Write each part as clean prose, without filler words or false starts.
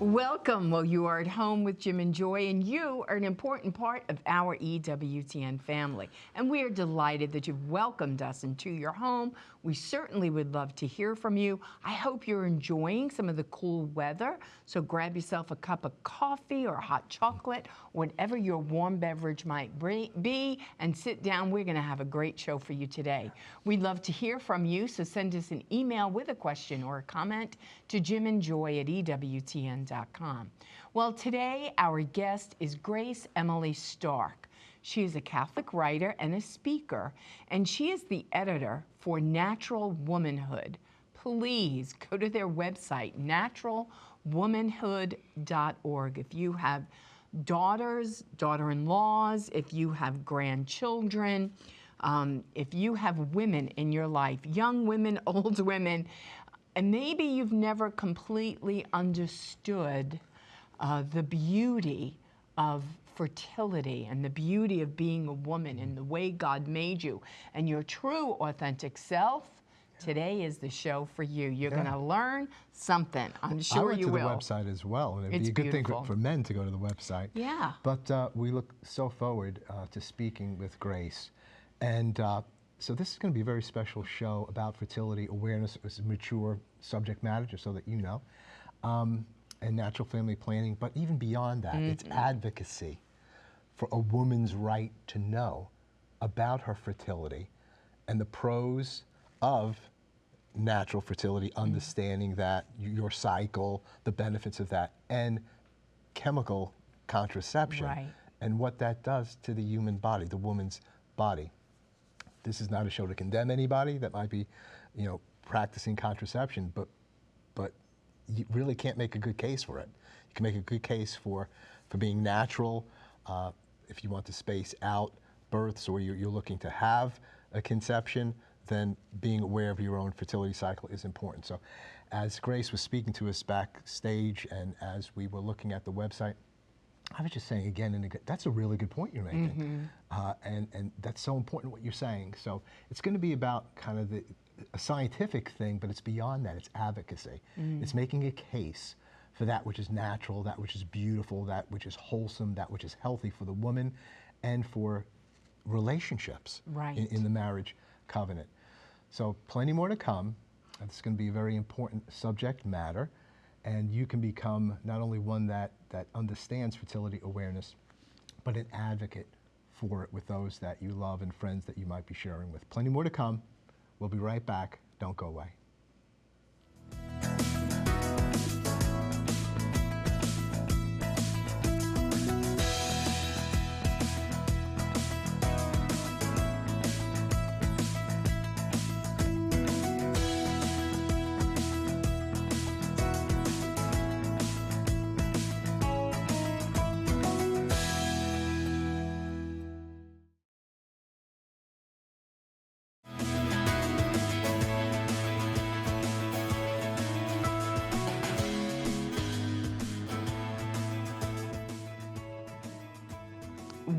Welcome. Well, you are at home with Jim and Joy, and you are an important part of our EWTN family. And we are delighted that you've welcomed us into your home. We certainly would love to hear from you. I hope you're enjoying some of the cool weather. So grab yourself a cup of coffee or hot chocolate, whatever your warm beverage might be, and sit down. We're going to have a great show for you today. We'd love to hear from you, so send us an email with a question or a comment to jimandjoy@ewtn.com. Well, today our guest is Grace Emily Stark. She is a Catholic writer and a speaker, and she is the editor for Natural Womanhood. Please go to their website, naturalwomanhood.org. If you have daughters, daughter-in-laws, if you have grandchildren, if you have women in your life, young women, old women, and maybe you've never completely understood the beauty of fertility and the beauty of being a woman and the way God made you and your true authentic self, today is the show for you. You're going to learn something. I'm sure you will. I went to the website as well, and it'd It's be a good beautiful. thing for men to go to the website. Yeah. But we look so forward to speaking with Grace. And so this is going to be a very special show about fertility awareness. It's a mature subject matter, just so that you know, and natural family planning. But even beyond that, it's advocacy for a woman's right to know about her fertility and the pros of natural fertility, understanding that your cycle, the benefits of that, and chemical contraception, and what that does to the human body, the woman's body. This is not a show to condemn anybody that might be, practicing contraception, but you really can't make a good case for it. You can make a good case for being natural, if you want to space out births or you're looking to have a conception, then being aware of your own fertility cycle is important. So as Grace was speaking to us backstage and as we were looking at the website, I was just saying again and again, that's a really good point you're making. And that's so important what you're saying. So it's going to be about kind of a scientific thing, but it's beyond that. It's advocacy. It's making a case for that which is natural, that which is beautiful, that which is wholesome, that which is healthy for the woman and for relationships in the marriage covenant. So plenty more to come. It's going to be a very important subject matter. And you can become not only one that understands fertility awareness, but an advocate for it with those that you love and friends that you might be sharing with. Plenty more to come. We'll be right back. Don't go away.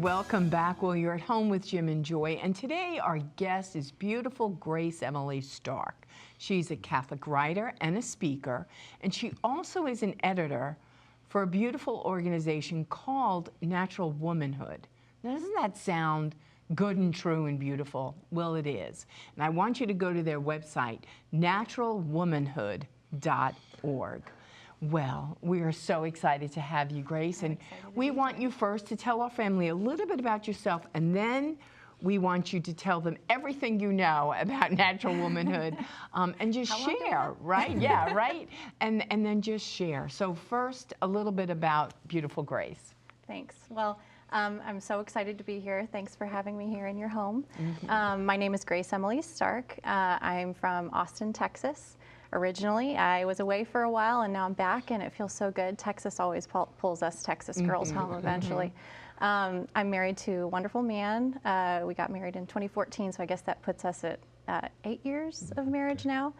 Welcome back. Well, you're at home with Jim and Joy, and today our guest is beautiful Grace Emily Stark. She's a Catholic writer and a speaker, and she also is an editor for a beautiful organization called Natural Womanhood. Now, doesn't that sound good and true and beautiful? Well, it is. And I want you to go to their website, naturalwomanhood.org. Well, we are so excited to have you, Grace, and we want you first to tell our family a little bit about yourself, and then we want you to tell them everything you know about natural womanhood, and just share, right? Yeah, right? And then just share. So first, a little bit about beautiful Grace. Thanks. Well, I'm so excited to be here. Thanks for having me here in your home. My name is Grace Emily Stark. I'm from Austin, Texas. Originally, I was away for a while, and now I'm back, and it feels so good. Texas always pulls us Texas girls home eventually. I'm married to a wonderful man. We got married in 2014, so I guess that puts us at 8 years of marriage now.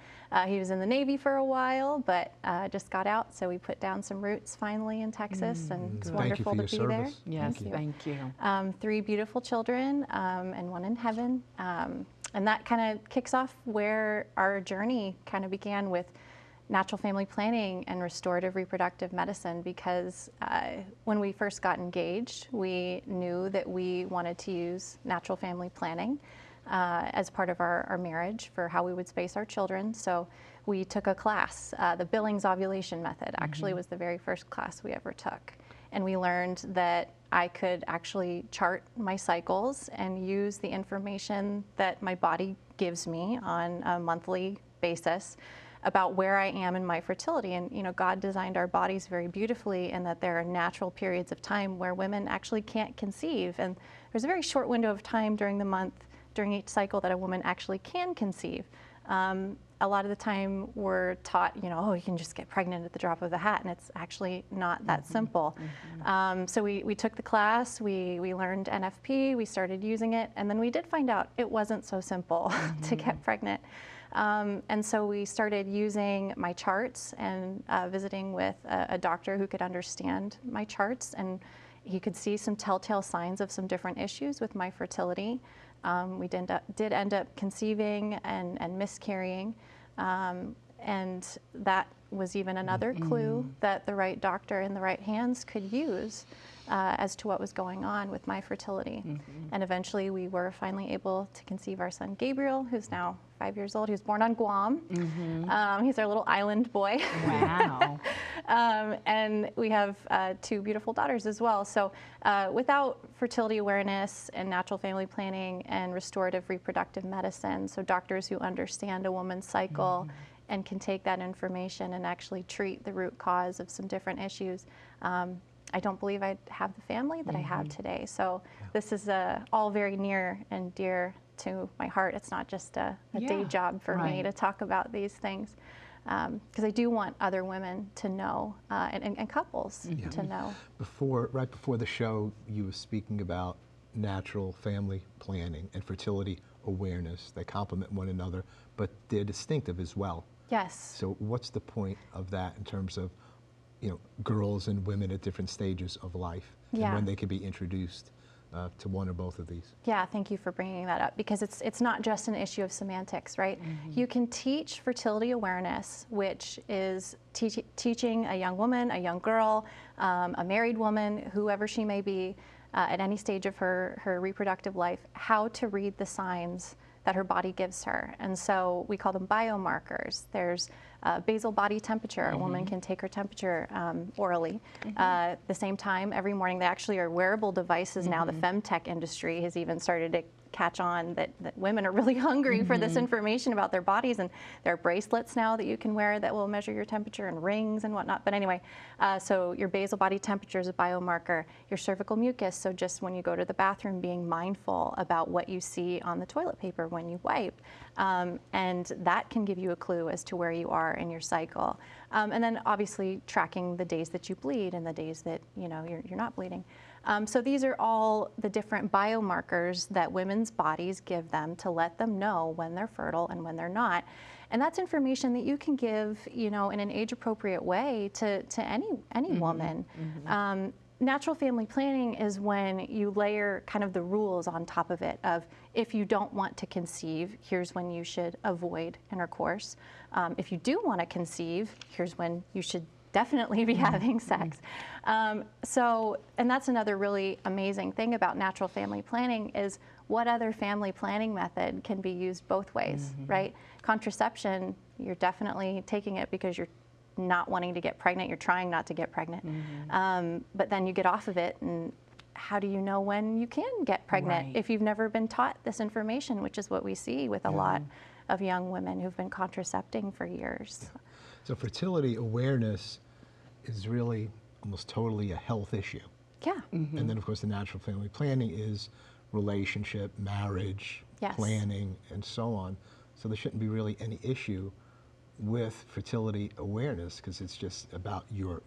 He was in the Navy for a while, but just got out, so we put down some roots finally in Texas, and it's wonderful to be there. Yes, thank you. 3 beautiful children, and 1 in heaven. And that kind of kicks off where our journey kind of began with natural family planning and restorative reproductive medicine because when we first got engaged, we knew that we wanted to use natural family planning as part of our marriage for how we would space our children. So we took a class. The Billings ovulation method actually was the very first class we ever took. And we learned that I could actually chart my cycles and use the information that my body gives me on a monthly basis about where I am in my fertility. And you know, God designed our bodies very beautifully, and that there are natural periods of time where women actually can't conceive. And there's a very short window of time during the month, during each cycle, that a woman actually can conceive. A lot of the time we're taught, you know, oh, you can just get pregnant at the drop of a hat, and it's actually not that simple. So we took the class, we learned NFP, we started using it, and then we did find out it wasn't so simple to get pregnant. And so we started using my charts and visiting with a doctor who could understand my charts, and he could see some telltale signs of some different issues with my fertility. We did end up conceiving and miscarrying, and that was even another clue that the right doctor in the right hands could use as to what was going on with my fertility. And eventually we were finally able to conceive our son Gabriel, who's now 5 years old. He was born on Guam. He's our little island boy. Wow. And we have 2 beautiful daughters as well. So without fertility awareness and natural family planning and restorative reproductive medicine, so doctors who understand a woman's cycle and can take that information and actually treat the root cause of some different issues, I don't believe I'd have the family that I have today. So this is all very near and dear to my heart. It's not just a day job for me to talk about these things, because I do want other women to know, and couples to know. Right before the show, you were speaking about natural family planning and fertility awareness. They complement one another, but they're distinctive as well. Yes. So what's the point of that in terms of, you know, girls and women at different stages of life, and when they can be introduced to one or both of these? Yeah, thank you for bringing that up, because it's not just an issue of semantics, right? You can teach fertility awareness, which is teaching a young woman, a young girl, a married woman, whoever she may be, at any stage of her reproductive life, how to read the signs that her body gives her. And so we call them biomarkers. There's basal body temperature. A woman can take her temperature orally. At the same time, every morning, they actually are wearable devices now. The femtech industry has even started to catch on that women are really hungry for this information about their bodies, and there are bracelets now that you can wear that will measure your temperature, and rings and whatnot. But anyway, so your basal body temperature is a biomarker. Your cervical mucus, so just when you go to the bathroom, being mindful about what you see on the toilet paper when you wipe. And that can give you a clue as to where you are in your cycle. And then obviously tracking the days that you bleed and the days that you're not bleeding. So these are all the different biomarkers that women's bodies give them to let them know when they're fertile and when they're not. And that's information that you can give, in an age-appropriate way to any woman. Natural family planning is when you layer kind of the rules on top of it of, if you don't want to conceive, here's when you should avoid intercourse. If you do want to conceive, here's when you should definitely be having sex. And that's another really amazing thing about natural family planning is what other family planning method can be used both ways, right? Contraception, you're definitely taking it because you're not wanting to get pregnant, you're trying not to get pregnant. But then you get off of it, and how do you know when you can get pregnant if you've never been taught this information, which is what we see with a lot of young women who've been contracepting for years. So fertility awareness is really almost totally a health issue. Yeah. And then of course the natural family planning is relationship, marriage, planning, and so on. So there shouldn't be really any issue with fertility awareness, because it's just about your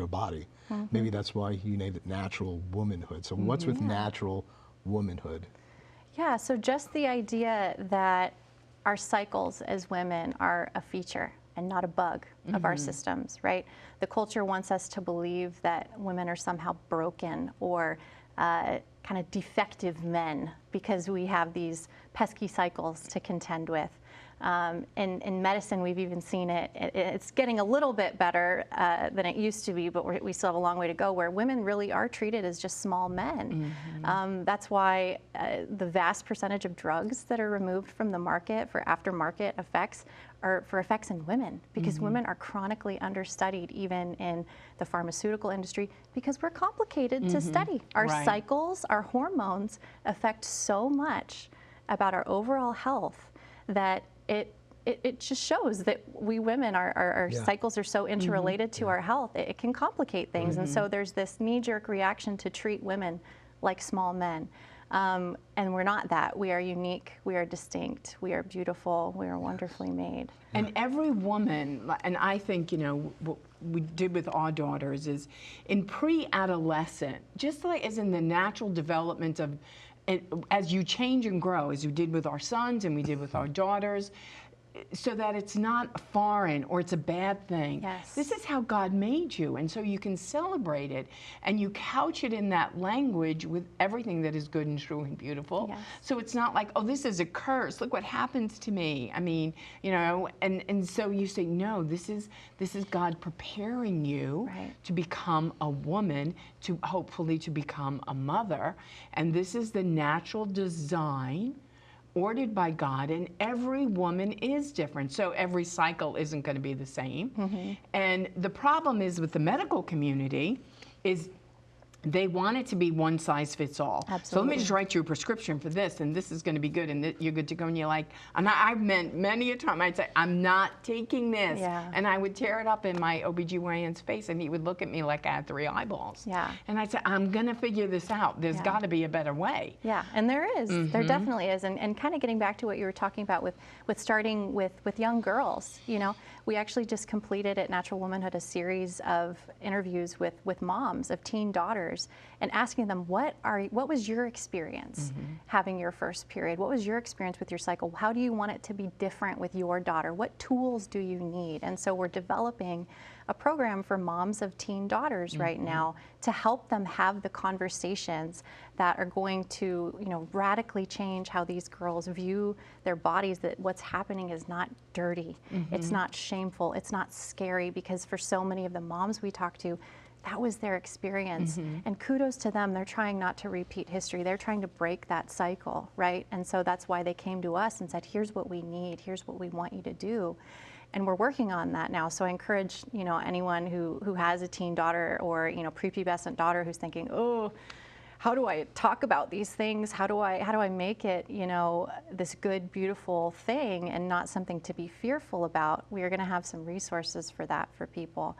body. Maybe that's why you named it natural womanhood. So what's with natural womanhood? Yeah, so just the idea that our cycles as women are a feature and not a bug of our systems, right? The culture wants us to believe that women are somehow broken or kind of defective men because we have these pesky cycles to contend with. In medicine, we've even seen it's getting a little bit better than it used to be, but we still have a long way to go, where women really are treated as just small men. That's why the vast percentage of drugs that are removed from the market for aftermarket effects are for effects in women, because women are chronically understudied even in the pharmaceutical industry, because we're complicated to study. Our cycles, our hormones affect so much about our overall health that it just shows that we women, our cycles are so interrelated to our health. It can complicate things. And so there's this knee-jerk reaction to treat women like small men. And we're not that. We are unique, we are distinct, we are beautiful, we are wonderfully made. And every woman, and I think, you know, what we did with our daughters is in pre-adolescent, just like as in the natural development of, as you change and grow, as you did with our sons and we did with our daughters, so that it's not foreign or it's a bad thing. Yes. This is how God made you, and so you can celebrate it, and you couch it in that language with everything that is good and true and beautiful. Yes. So it's not like, oh, this is a curse. Look what happens to me. I mean, you know, and so you say, no, this is God preparing you to become a woman, to hopefully to become a mother, and this is the natural design ordered by God, and every woman is different, so every cycle isn't going to be the same. And the problem is with the medical community is they want it to be one size fits all. Absolutely. So let me just write you a prescription for this, and this is going to be good, and you're good to go. And you're like, and I've meant many a time, I'd say, I'm not taking this. Yeah. And I would tear it up in my OBGYN's face, and he would look at me like I had 3 eyeballs. Yeah. And I'd say, I'm going to figure this out. There's got to be a better way. Yeah, and there is. There definitely is. And kind of getting back to what you were talking about with starting with young girls, you know, we actually just completed at Natural Womanhood a series of interviews with moms of teen daughters and asking them, what was your experience having your first period? What was your experience with your cycle? How do you want it to be different with your daughter? What tools do you need? And so we're developing a program for moms of teen daughters right now to help them have the conversations that are going to, you know, radically change how these girls view their bodies, that what's happening is not dirty, it's not shameful, it's not scary, because for so many of the moms we talk to, that was their experience. And kudos to them, they're trying not to repeat history. They're trying to break that cycle, right? And so that's why they came to us and said, here's what we need, here's what we want you to do. And we're working on that now. So I encourage, you know, anyone who has a teen daughter or, you know, prepubescent daughter who's thinking, oh, how do I talk about these things? How do I make it, you know, this good, beautiful thing and not something to be fearful about? We are going to have some resources for that for people.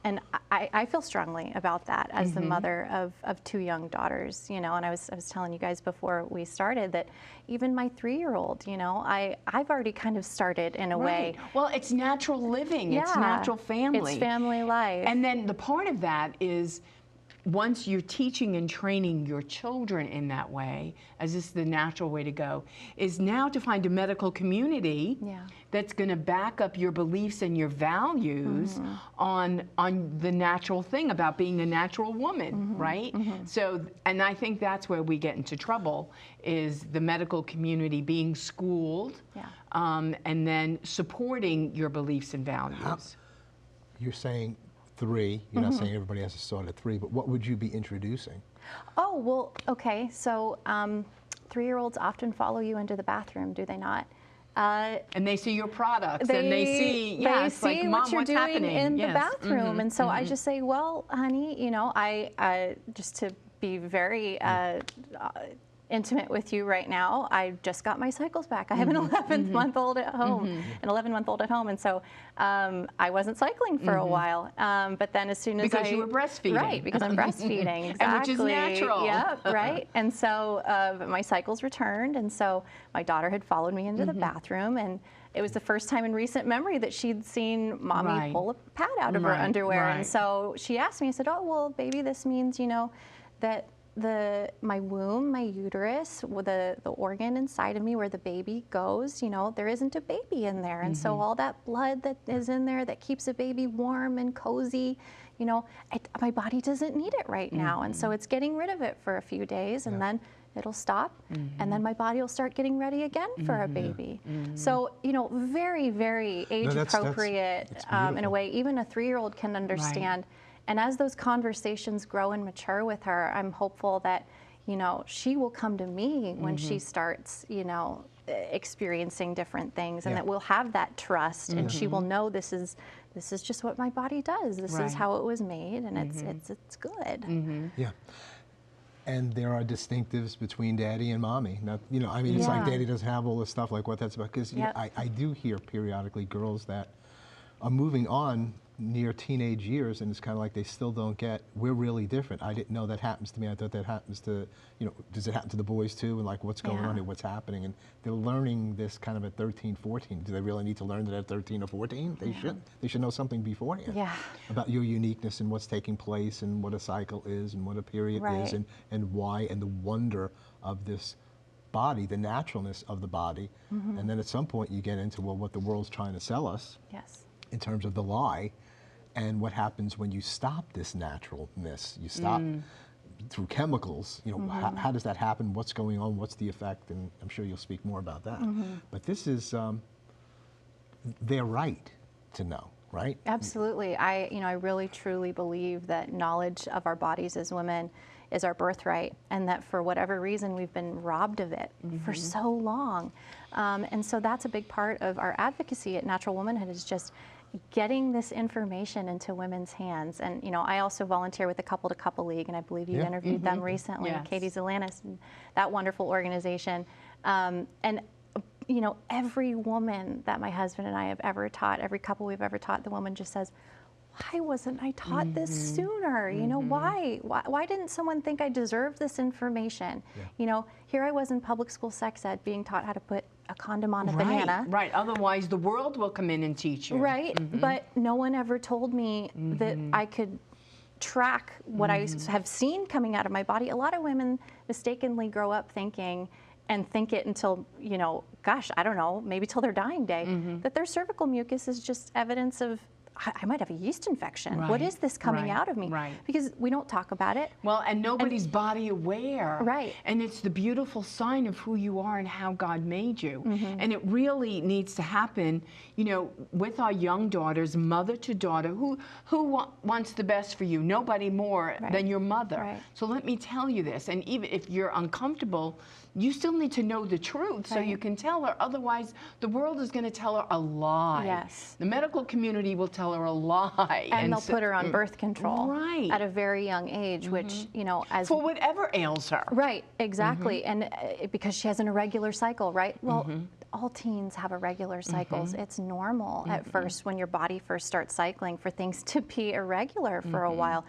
And I feel strongly about that as the mother of 2 young daughters, you know, and I was telling you guys before we started that even my 3-year-old, you know, I've already kind of started in a way. Well, it's natural living. Yeah, it's natural family. It's family life. And then the part of that is once you're teaching and training your children in that way, as this is the natural way to go, is now to find a medical community that's going to back up your beliefs and your values on the natural thing about being a natural woman, right? So, and I think that's where we get into trouble, is the medical community being schooled and then supporting your beliefs and values. You're saying 3, you're not saying everybody has to start at 3, but what would you be introducing? Oh, well, okay, so 3-year-olds often follow you into the bathroom, do they not? And they see your products, and they see, like, Mom, what you're what's doing happening in the bathroom. And so I just say, well, honey, you know, I just to be very intimate with you right now, I just got my cycles back. I have an 11-month-old at home, and so I wasn't cycling for a while. But then as soon as because you were breastfeeding, right? Because I'm breastfeeding, exactly. And which is natural. Yeah, right. And so my cycles returned, and so my daughter had followed me into the bathroom, and it was the first time in recent memory that she'd seen Mommy pull a pad out of her underwear, and so she asked me. I said, "Oh, well, baby, this means, you know, that." My womb, my uterus, the organ inside of me where the baby goes, you know, there isn't a baby in there. And so all that blood that is in there that keeps a baby warm and cozy, my body doesn't need it right now. And so it's getting rid of it for a few days, and then it'll stop, and then my body will start getting ready again for a baby. So, very, very age appropriate in a way. Even a 3-year-old can understand. And as those conversations grow and mature with her, I'm hopeful that, she will come to me when she starts, experiencing different things, and that we'll have that trust, and she will know this is just what my body does. This is how it was made, and it's good. Yeah. And there are distinctives between daddy and mommy. Not, it's like daddy doesn't have all this stuff, like what that's about. Because I do hear periodically girls that are moving on near teenage years, and it's kind of like they still don't get, we're really different. I didn't know that happens to me. I thought that happens to, does it happen to the boys too? And like, what's going on here? What's happening? And they're learning this kind of at 13, 14. Do they really need to learn that at 13 or 14? They should. They should know something beforehand about your uniqueness and what's taking place and what a cycle is and what a period is and why, and the wonder of this body, the naturalness of the body. And then at some point you get into, well, what the world's trying to sell us in terms of the lie. And what happens when you stop this naturalness? You stop through chemicals. How does that happen? What's going on? What's the effect? And I'm sure you'll speak more about that. But this is their right to know, right? Absolutely. I really truly believe that knowledge of our bodies as women is our birthright, and that for whatever reason we've been robbed of it for so long. And so that's a big part of our advocacy at Natural Womanhood, is just getting this information into women's hands. And I also volunteer with the Couple to Couple League, and I believe you interviewed them recently, Katie Zelanis, and that wonderful organization. And every woman that my husband and I have ever taught, every couple we've ever taught, the woman just says, why wasn't I taught this sooner? Why didn't someone think I deserved this information? Here I was in public school sex ed being taught how to put a condom on a banana. Right, otherwise the world will come in and teach you. Right, but no one ever told me that I could track what I have seen coming out of my body. A lot of women mistakenly grow up thinking, and think it until, gosh, I don't know, maybe till their dying day, that their cervical mucus is just evidence of, I might have a yeast infection. What is this coming out of me? Because we don't talk about it. Well, and nobody's body aware. Right. And it's the beautiful sign of who you are and how God made you. And it really needs to happen, with our young daughters, mother to daughter. Who wants the best for you? Nobody more than your mother. So let me tell you this, and even if you're uncomfortable, you still need to know the truth so you can tell her. Otherwise, the world is going to tell her a lie. The medical community will tell her a lie. And they'll put her on birth control at a very young age, which, as... For whatever ails her. Right, exactly. And because she has an irregular cycle, right? Well, all teens have irregular cycles. It's normal at first, when your body first starts cycling, for things to be irregular for a while.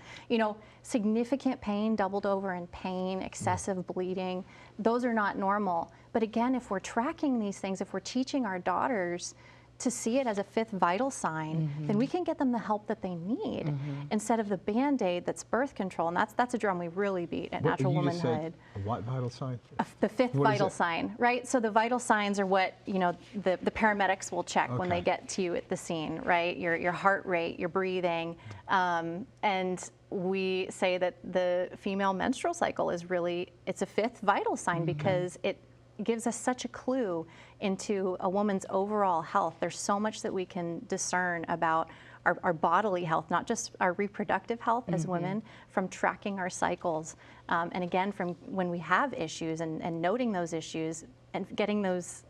Significant pain, doubled over in pain, excessive bleeding, those are not normal. But again, if we're tracking these things, if we're teaching our daughters to see it as a fifth vital sign, then we can get them the help that they need instead of the Band-Aid that's birth control. And that's a drum we really beat at Natural Womanhood. What vital sign? The fifth vital sign, right? So the vital signs are what, the paramedics will check when they get to you at the scene, right? Your heart rate, your breathing, and we say that the female menstrual cycle is really, it's a fifth vital sign because it gives us such a clue into a woman's overall health. There's so much that we can discern about our bodily health, not just our reproductive health as women, from tracking our cycles. And again, from when we have issues and noting those issues and getting those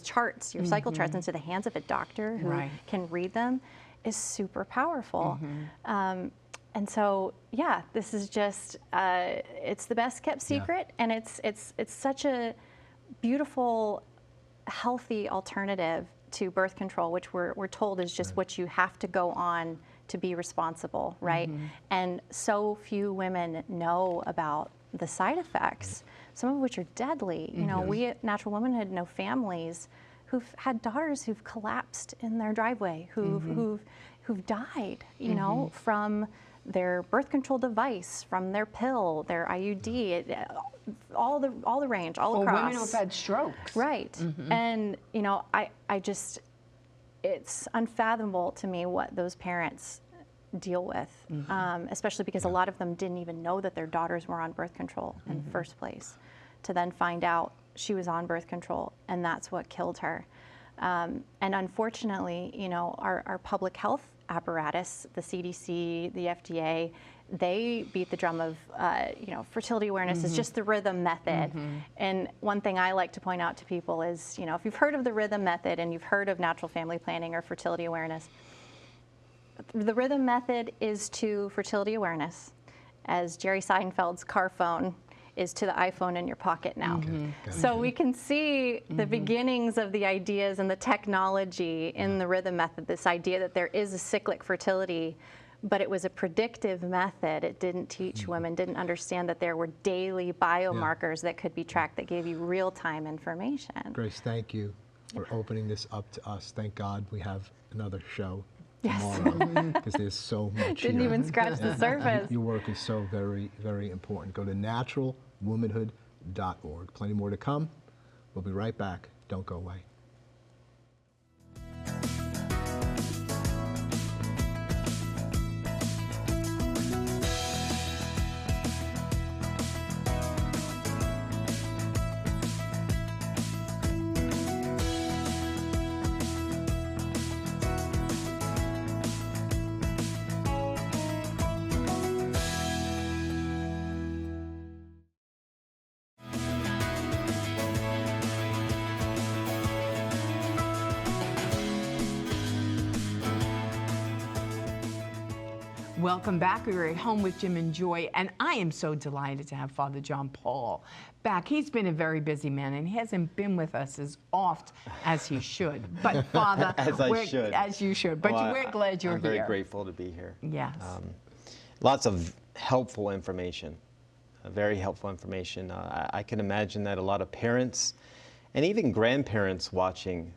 charts, your cycle charts, into the hands of a doctor who can read them is super powerful. And so, yeah, this is just, it's the best kept secret, and it's such a beautiful, healthy alternative to birth control, which we're told is just what you have to go on to be responsible, right? And so few women know about the side effects, some of which are deadly. We at Natural Womanhood know families who've had daughters who've collapsed in their driveway, who've died, from their birth control device, from their pill, their IUD, all the range, all across. Or women who've had strokes. Right. And, I just, it's unfathomable to me what those parents deal with, especially because a lot of them didn't even know that their daughters were on birth control in the first place, to then find out she was on birth control, and that's what killed her. And unfortunately, you know, our public health apparatus, the CDC, the FDA, they beat the drum of, you know, fertility awareness is just the rhythm method. And one thing I like to point out to people is, you know, if you've heard of the rhythm method and you've heard of natural family planning or fertility awareness, the rhythm method is to fertility awareness as Jerry Seinfeld's car phone is to the iPhone in your pocket now. So we can see the beginnings of the ideas and the technology in the rhythm method, this idea that there is a cyclic fertility, but it was a predictive method. It didn't teach women, didn't understand that there were daily biomarkers that could be tracked that gave you real-time information. Grace, thank you for opening this up to us. Thank God we have another show Yes. tomorrow, because there's so much Didn't here. even scratch the surface. Your work is so very, very important. Go to naturalwomanhood.org. Plenty more to come. We'll be right back. Don't go away. Welcome back. We're at home with Jim and Joy, and I am so delighted to have Father John Paul back. He's been a very busy man, and he hasn't been with us as oft as he should. But Father, as you should. But Well, we're glad you're I'm here. very grateful to be here. Yes. Lots of helpful information, very helpful information. I can imagine that a lot of parents and even grandparents watching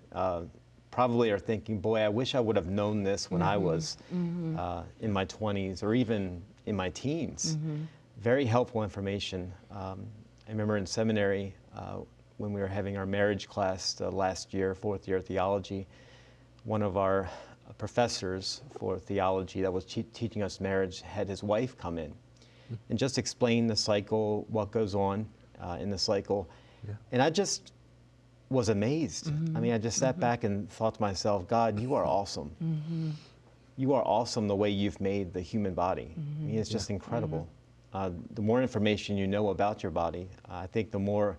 probably are thinking, boy, I wish I would have known this when I was in my 20s or even in my teens. Very helpful information. I remember in seminary when we were having our marriage class last year, fourth year theology, one of our professors for theology that was teaching us marriage had his wife come in and just explain the cycle, what goes on in the cycle. And I just was amazed. I mean, I just sat back and thought to myself, God, you are awesome. You are awesome the way you've made the human body. I mean, it's just incredible. The more information you know about your body, I think the more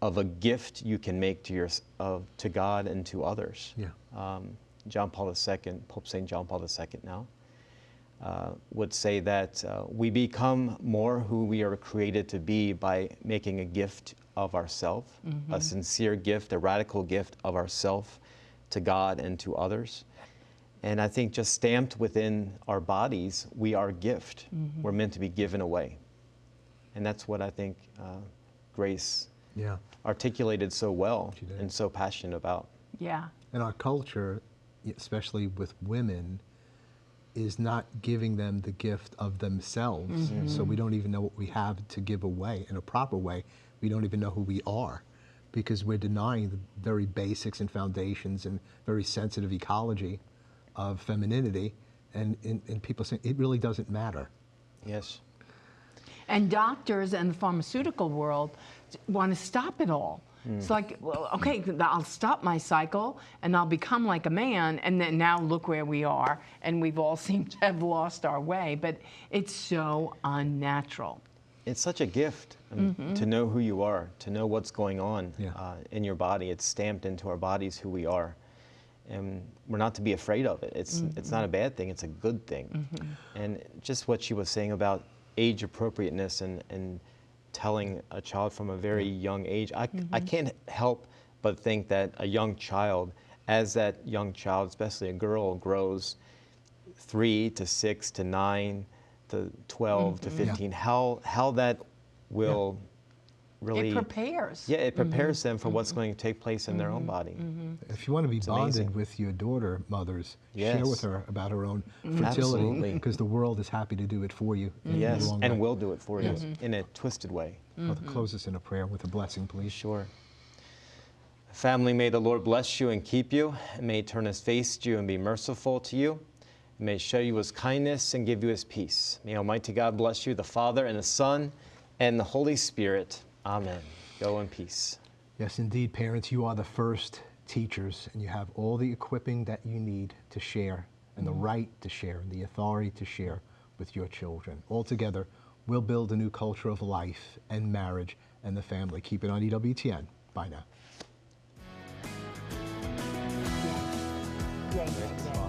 of a gift you can make to to God and to others. John Paul II, Pope St. John Paul II now, would say that we become more who we are created to be by making a gift of ourself, a sincere gift, a radical gift of ourself to God and to others. And I think just stamped within our bodies, we are a gift. We're meant to be given away. And that's what I think Grace articulated so well and so passionate about. Yeah. And our culture, especially with women, is not giving them the gift of themselves. So we don't even know what we have to give away in a proper way. We don't even know who we are, because we're denying the very basics and foundations and very sensitive ecology of femininity, and people saying it really doesn't matter. Yes. And doctors and the pharmaceutical world want to stop it all. It's like, well, okay, I'll stop my cycle and I'll become like a man, and then now look where we are, and we've all seemed to have lost our way, but it's so unnatural. It's such a gift to know who you are, to know what's going on in your body. It's stamped into our bodies who we are. And we're not to be afraid of it. It's not a bad thing, it's a good thing. And just what she was saying about age appropriateness and telling a child from a very young age, I can't help but think that a young child, as that young child, especially a girl, grows 3 to 6 to 9 to 12 to 15, how that will really... It prepares. Yeah, it prepares them for what's going to take place in their own body. If you want to be bonded amazing. with your daughter, mothers, share with her about her own fertility, Absolutely. because the world is happy to do it for you. in the Yes, long and run. will do it for you in a twisted way. Well, close us in a prayer with a blessing, please. Sure. Family, may the Lord bless you and keep you, and may he turn his face to you and be merciful to you. May show you his kindness and give you his peace. May Almighty God bless you, the Father and the Son and the Holy Spirit. Amen. Go in peace. Yes, indeed, parents, you are the first teachers, and you have all the equipping that you need to share, and the right to share, and the authority to share with your children. Altogether, we'll build a new culture of life and marriage and the family. Keep it on EWTN. Bye now. Yeah.